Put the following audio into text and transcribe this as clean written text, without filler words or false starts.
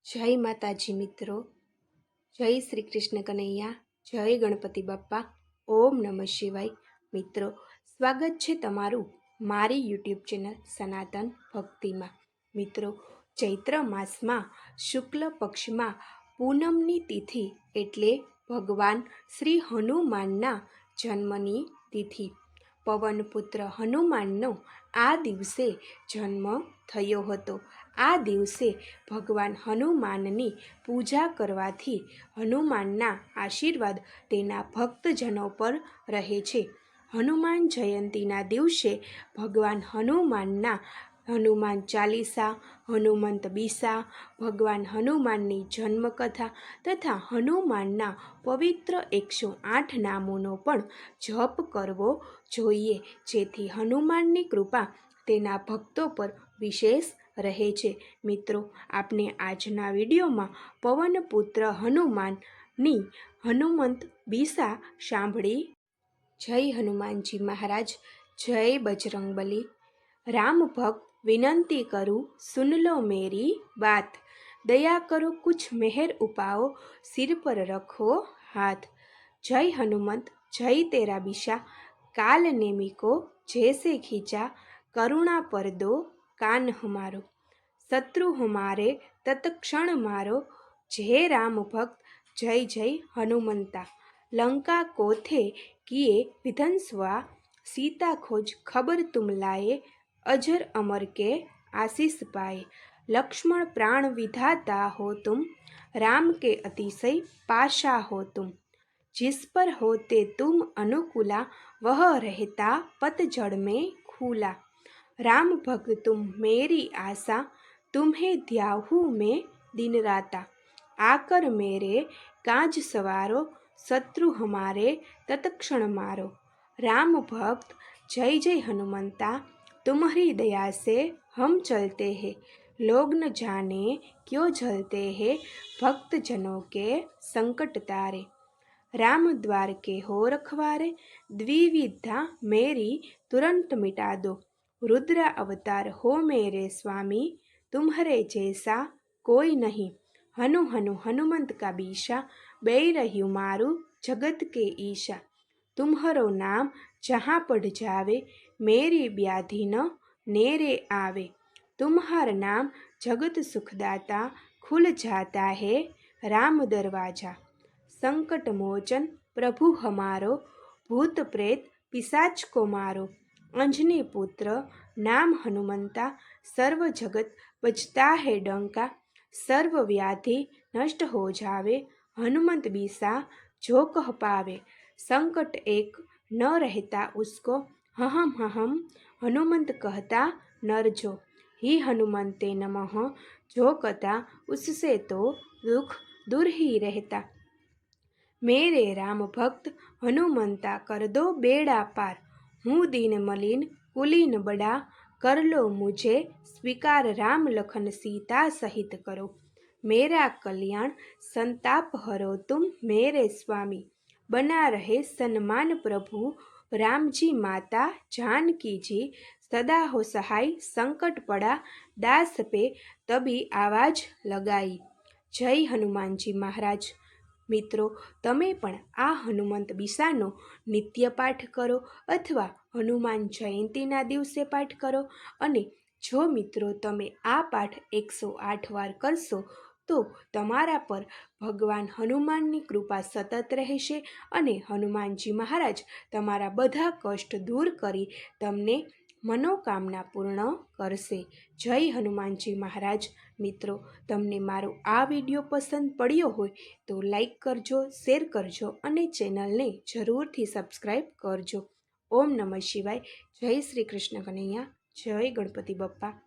જય માતાજી મિત્રો, જય શ્રી કૃષ્ણ કનૈયા, જય ગણપતિ બાપ્પા, ઓમ નમઃ શિવાય. મિત્રો, સ્વાગત છે તમારું મારી યુટ્યુબ ચેનલ સનાતન ભક્તિમાં. મિત્રો, ચૈત્ર માસમાં શુક્લ પક્ષમાં પૂનમની તિથિ એટલે ભગવાન શ્રી હનુમાનના જન્મની તિથિ. પવનપુત્ર હનુમાનનો આ દિવસે જન્મ થયો હતો. આ દિવસે ભગવાન હનુમાનની પૂજા કરવાથી હનુમાનના આશીર્વાદ તેના ભક્તજનો પર રહે છે. હનુમાન જયંતીના દિવસે ભગવાન હનુમાનના હનુમાન ચાલીસા, હનુમંત બીસા, ભગવાન હનુમાનની જન્મકથા તથા હનુમાનના પવિત્ર 108 નામોનો પણ જપ કરવો જોઈએ, જેથી હનુમાનની કૃપા તેના ભક્તો પર વિશેષ રહે છે. મિત્રો, આપણે આજના વિડીયોમાં પવનપુત્ર હનુમાનની હનુમંત બીસા સાંભળી. જય હનુમાનજી મહારાજ, જય બજરંગબલી. રામ ભક્ત વિનંતી કરું, સુન લો મેરી बात, दया करो कुछ मेहर उपाओ, सिर पर रखो हाथ. जय हनुमंत, जय तेरा बिशा, काल नेमी को जैसे खींचा, करुणा पर दो कान हमारो, शत्रु हमारे तत्क्षण मारो, जय राम भक्त जय जय हनुमंता. लंका को थे किए विध्वंसवा, सीता खोज खबर तुम लाए, अजर अमर के आशीष पाए. लक्ष्मण प्राण विधाता हो तुम, राम के अतिशय पाशा हो तुम. जिस पर होते तुम अनुकूला, वह रहता पतझड़ में खूला. राम भक्त तुम मेरी आशा, तुम्हें ध्याहूँ मैं दिन राता. आकर मेरे काज सवारो, शत्रु हमारे तत्क्षण मारो. राम भक्त जय जय हनुमंता, तुम्हारी दया से हम चलते हैं, लोग न जाने क्यों जलते हैं, भक्त जनों के संकट तारे. राम द्वार के हो रखवारे, द्विविधा मेरी तुरंत मिटा दो. रुद्र अवतार हो मेरे स्वामी, तुम्हारे जैसा कोई नहीं. हनु हनु हनुमंत का बीशा, बेई रह्यु मारू जगत के ईशा. तुम्हारो नाम जहाँ पढ़ जावे, मेरी व्याधि न नेरे आवे. तुम्हार नाम जगत सुखदाता, खुल जाता है राम दरवाजा. संकट मोचन प्रभु हमारो, भूत प्रेत पिशाच को मारो. अंजनी पुत्र नाम हनुमंता, सर्व जगत बजता है डंका. सर्व व्याधि नष्ट हो जावे, हनुमंत बीसा जो कह पावे. संकट एक न रहता उसको, हहम हहम हनुमंत कहता नर जो. ही हनुमंते नमः जो कहता, उससे तो दुख दूर ही रहता. मेरे राम भक्त हनुमंता कर दो बेड़ा पार, हूँ दीन मलिन कुलीन बड़ा, कर लो मुझे स्वीकार, राम लखन सीता सहित करो. मेरा कल्याण संताप हरो तुम मेरे स्वामी, बना रहे सन्मान प्रभु, राम जी माता जानकी जी. सदा हो सहाय संकट पड़ा, दास पे तभी आवाज लगाई. जय हनुमान जी महाराज. મિત્રો, તમે પણ આ હનુમંત બીસાનો નિત્ય પાઠ કરો અથવા હનુમાન જયંતીના દિવસે પાઠ કરો. અને જો મિત્રો તમે આ પાઠ 108 વાર કરશો તો તમારા પર ભગવાન હનુમાનની કૃપા સતત રહેશે અને હનુમાનજી મહારાજ તમારા બધા કષ્ટ દૂર કરી તમને મનોકામના પૂર્ણ કરશે. જય હનુમાનજી મહારાજ. મિત્રો, તમને મારો આ વિડીયો પસંદ પડ્યો હોય તો લાઈક કરજો, શેર કરજો અને ચેનલને જરૂરથી સબસ્ક્રાઈબ કરજો. ઓમ નમઃ શિવાય. જય શ્રી કૃષ્ણ કનૈયા, જય ગણપતિ બાપ્પા.